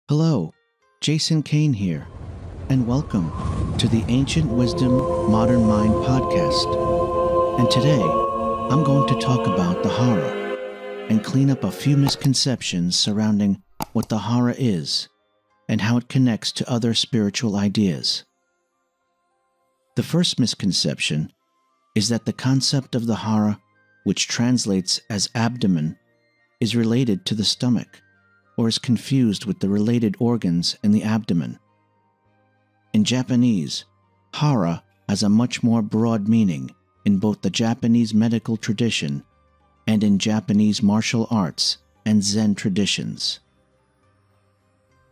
Hello, Jason Cain here, and welcome to the Ancient Wisdom Modern Mind podcast. And today, I'm going to talk about the Hara and clean up a few misconceptions surrounding what the Hara is and how it connects to other spiritual ideas. The first misconception is that the concept of the Hara, which translates as abdomen, is related to the stomach, or is confused with the related organs in the abdomen. In Japanese, Hara has a much more broad meaning in both the Japanese medical tradition and in Japanese martial arts and Zen traditions.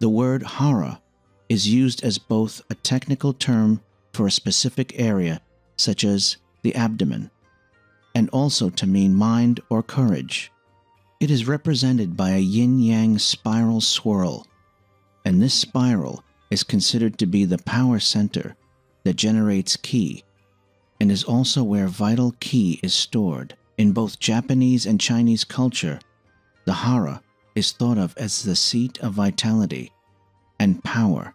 The word Hara is used as both a technical term for a specific area, such as the abdomen, and also to mean mind or courage. It is represented by a yin-yang spiral swirl, and this spiral is considered to be the power center that generates ki, and is also where vital ki is stored. In both Japanese and Chinese culture, the Hara is thought of as the seat of vitality and power,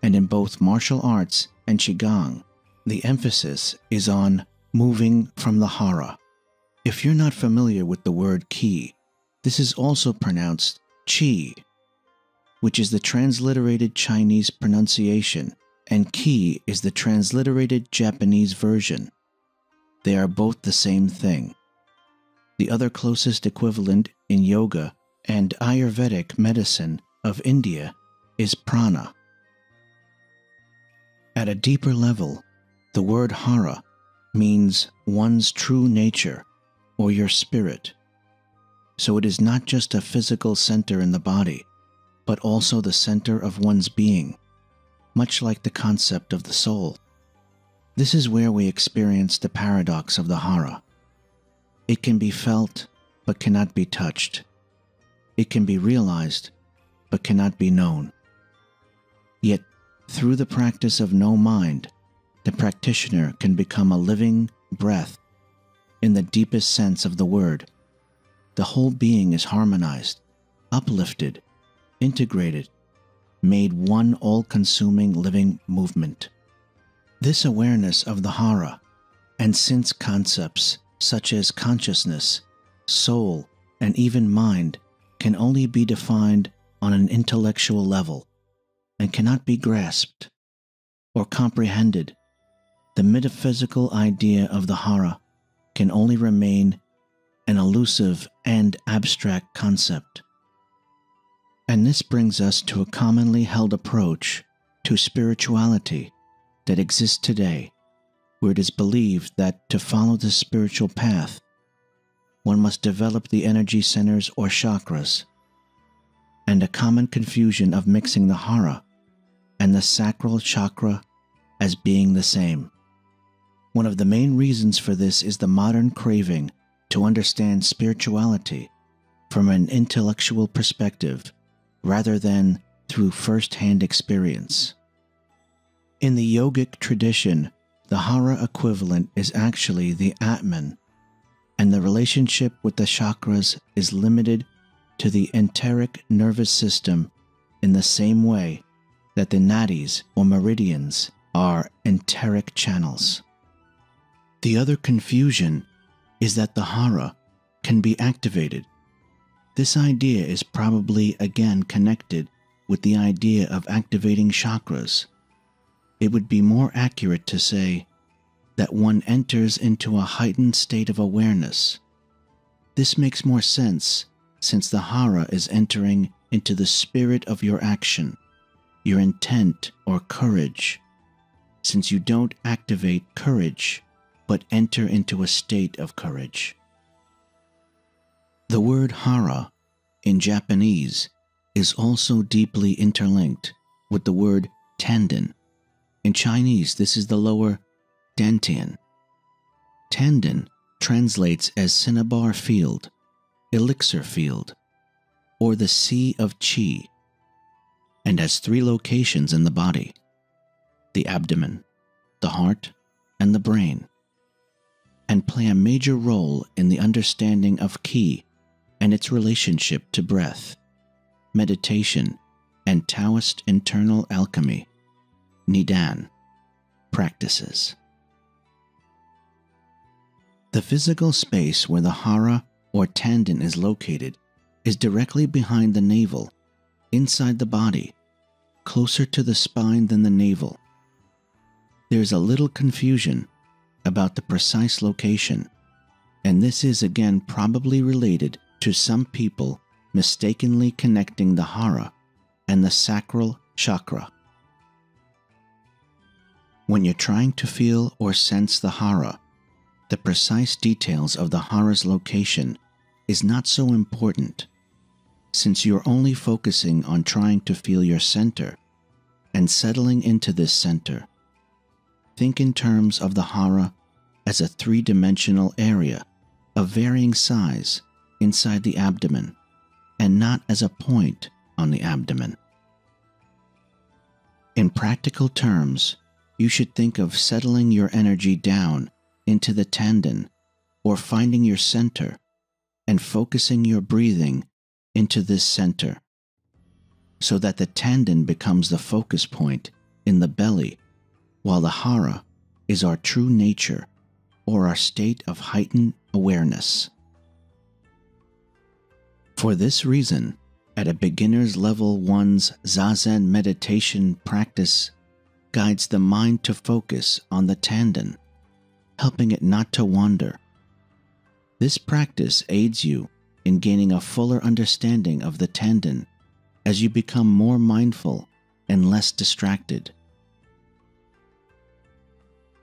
and in both martial arts and Qigong, the emphasis is on moving from the Hara. If you're not familiar with the word ki, this is also pronounced qi, which is the transliterated Chinese pronunciation, and ki is the transliterated Japanese version. They are both the same thing. The other closest equivalent in yoga and Ayurvedic medicine of India is prana. At a deeper level, the word Hara means one's true nature or your spirit. So it is not just a physical center in the body, but also the center of one's being, much like the concept of the soul. This is where we experience the paradox of the Hara. It can be felt, but cannot be touched. It can be realized, but cannot be known. Yet, through the practice of no mind, the practitioner can become a living breath in the deepest sense of the word. The whole being is harmonized, uplifted, integrated, made one all-consuming living movement. This awareness of the Hara and sense concepts such as consciousness, soul, and even mind can only be defined on an intellectual level and cannot be grasped or comprehended. The metaphysical idea of the Hara can only remain an elusive and abstract concept. And this brings us to a commonly held approach to spirituality that exists today, where it is believed that to follow the spiritual path, one must develop the energy centers or chakras, and a common confusion of mixing the Hara and the sacral chakra as being the same. One of the main reasons for this is the modern craving to understand spirituality from an intellectual perspective rather than through first-hand experience. In the yogic tradition, the Hara equivalent is actually the Atman, and the relationship with the chakras is limited to the enteric nervous system in the same way that the nadis or meridians are enteric channels. The other confusion is that the Hara can be activated. This idea is probably again connected with the idea of activating chakras. It would be more accurate to say that one enters into a heightened state of awareness. This makes more sense since the Hara is entering into the spirit of your action, your intent or courage, since you don't activate courage but enter into a state of courage. The word Hara in Japanese is also deeply interlinked with the word TanDen. In Chinese, this is the lower dantian. TanDen translates as cinnabar field, elixir field, or the sea of qi, and has 3 locations in the body: the abdomen, the heart, and the brain, and play a major role in the understanding of ki and its relationship to breath, meditation, and Taoist internal alchemy, Nidan, practices. The physical space where the Hara or TanDen is located is directly behind the navel, inside the body, closer to the spine than the navel. There's a little confusion about the precise location, and this is again probably related to some people mistakenly connecting the Hara and the sacral chakra. When you're trying to feel or sense the Hara, the precise details of the Hara's location is not so important, since you're only focusing on trying to feel your center and settling into this center. Think in terms of the Hara as a three-dimensional area of varying size inside the abdomen, and not as a point on the abdomen. In practical terms, you should think of settling your energy down into the TanDen, or finding your center and focusing your breathing into this center, so that the TanDen becomes the focus point in the belly, while the Hara is our true nature, or our state of heightened awareness. For this reason, at a beginner's level, one's Zazen meditation practice guides the mind to focus on the TanDen, helping it not to wander. This practice aids you in gaining a fuller understanding of the TanDen as you become more mindful and less distracted.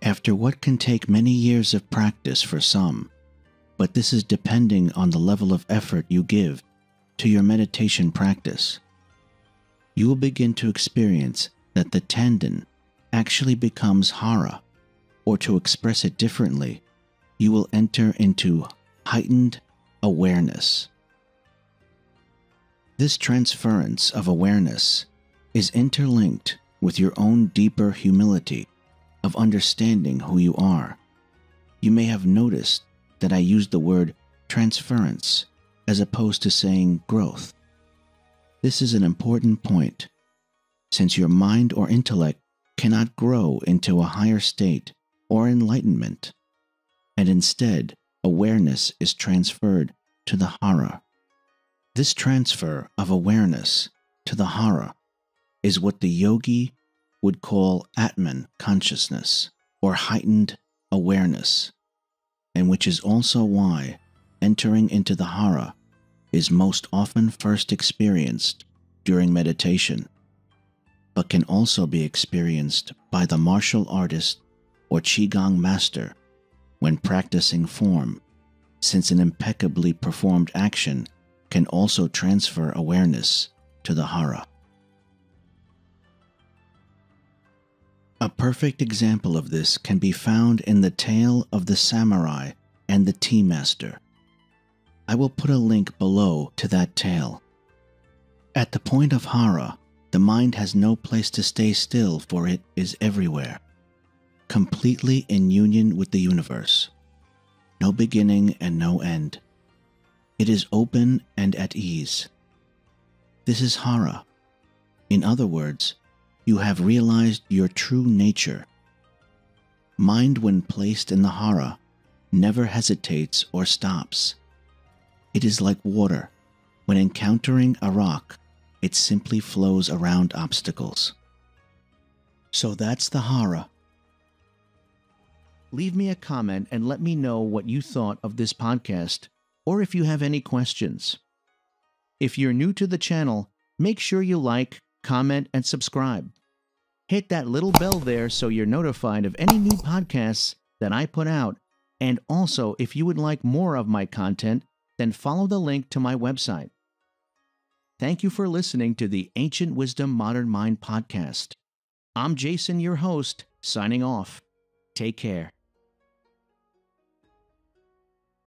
After what can take many years of practice for some, but this is depending on the level of effort you give to your meditation practice, you will begin to experience that the TanDen actually becomes Hara, or to express it differently, you will enter into heightened awareness. This transference of awareness is interlinked with your own deeper humility of understanding who you are. You may have noticed that I used the word transference as opposed to saying growth. This is an important point, since your mind or intellect cannot grow into a higher state or enlightenment, and instead awareness is transferred to the Hara. This transfer of awareness to the Hara is what the yogi would call Atman consciousness, or heightened awareness, and which is also why entering into the Hara is most often first experienced during meditation, but can also be experienced by the martial artist or Qigong master when practicing form, since an impeccably performed action can also transfer awareness to the Hara. A perfect example of this can be found in the tale of the samurai and the tea master. I will put a link below to that tale. At the point of Hara, the mind has no place to stay still, for it is everywhere, completely in union with the universe, no beginning and no end. It is open and at ease. This is Hara. In other words, you have realized your true nature. Mind, when placed in the Hara, never hesitates or stops. It is like water. When encountering a rock, it simply flows around obstacles. So that's the Hara. Leave me a comment and let me know what you thought of this podcast, or if you have any questions. If you're new to the channel, make sure you like, comment, and subscribe. Hit that little bell there so you're notified of any new podcasts that I put out, and also if you would like more of my content, then follow the link to my website. Thank you for listening to the Ancient Wisdom Modern Mind podcast. I'm Jason, your host, signing off. Take care.